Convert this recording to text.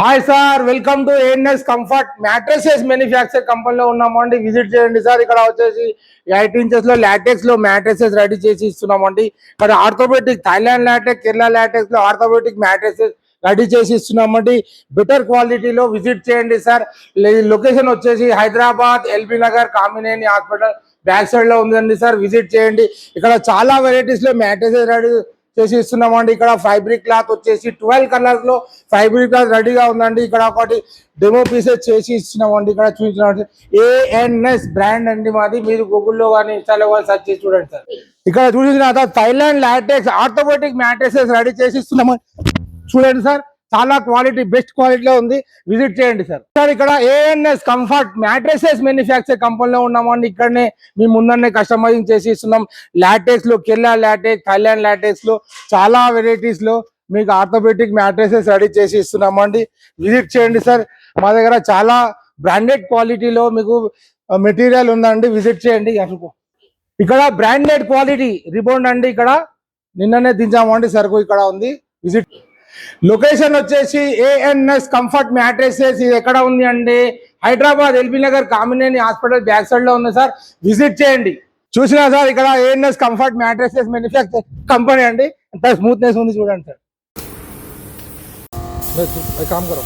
Hi sir, welcome to ANS comfort mattresses manufacture కంపెనీలో ఉన్నామండి. Visit చేయండి సార్. ఇక్కడ వచ్చేసి 8 ఇంచెస్ లో లాటెక్స్ లో మ్యాట్రెసెస్ రెడీ చేసి ఇస్తున్నామండి. ఇక్కడ orthopedic Thailand latex, Kerala latex లో ఆర్థోపెటిక్ మ్యాట్రెసెస్ రెడీ చేసి ఇస్తున్నామండి. బెటర్ క్వాలిటీలో విజిట్ చేయండి సార్. లొకేషన్ వచ్చేసి Hyderabad LB Nagar Kamineni hospital back side లో ఉందండి సార్. విజిట్ చేయండి. ఇక్కడ చాలా వెరైటీస్ లో మ్యాట్రెసెస్ రెడీ చేసి ఇస్తున్నామండి. ఇక్కడ ఫైబ్రిక్ క్లాత్ వచ్చేసి 12 కలర్స్ లో ఫైబ్రిక్ క్లాత్ రెడీగా ఉందండి. ఇక్కడ ఒకటి డెమో పీసెస్ చేసి ఇస్తున్నామండి. ఇక్కడ చూసినట్టు ఏఎన్ఎస్ బ్రాండ్ అండి మాది. మీరు గూగుల్లో కానీ ఇన్స్టాలో కానీ సెర్చ్ చేసి చూడండి సార్. ఇక్కడ చూసిన Thailand latex orthopedic mattresses ready చేసి ఇస్తున్నామండి. చూడండి సార్, చాలా క్వాలిటీ, బెస్ట్ క్వాలిటీలో ఉంది. విజిట్ చేయండి సార్. సార్ ఇక్కడ ఏఎన్ఎస్ కంఫర్ట్ మ్యాట్రెసెస్ మ్యానుఫ్యాక్చర్ కంపెనీలో ఉన్నామండి. ఇక్కడనే మీ ముందరనే కస్టమైజింగ్ చేసి ఇస్తున్నాం. లాటెక్స్ లో కేరళ లాటెక్స్, థాయిలాండ్ లాటెక్స్ లో చాలా వెరైటీస్ లో మీకు ఆర్థోపెటిక్ మ్యాట్రెసెస్ రెడీ చేసి ఇస్తున్నామండి. విజిట్ చేయండి సార్. మా దగ్గర చాలా బ్రాండెడ్ క్వాలిటీలో మీకు మెటీరియల్ ఉందండి. విజిట్ చేయండి. ఇక్కడ బ్రాండెడ్ క్వాలిటీ రిబౌండ్ అండి. ఇక్కడ నిన్ననే దించామండి సరుకు. ఇక్కడ ఉంది. విజిట్. లొకేషన్ వచ్చేసి ఏఎన్ఎస్ కంఫర్ట్ మ్యాట్రెసెస్. ఇది ఎక్కడ ఉంది అండి? Hyderabad LB Nagar Kamineni hospital back side లో ఉంది సార్. విజిట్ చేయండి. చూసినా సార్, ఇక్కడ ANS comfort mattresses manufacture company అండి. ఎంత స్మూత్నెస్ ఉంది చూడండి సార్. కామ్ కరో.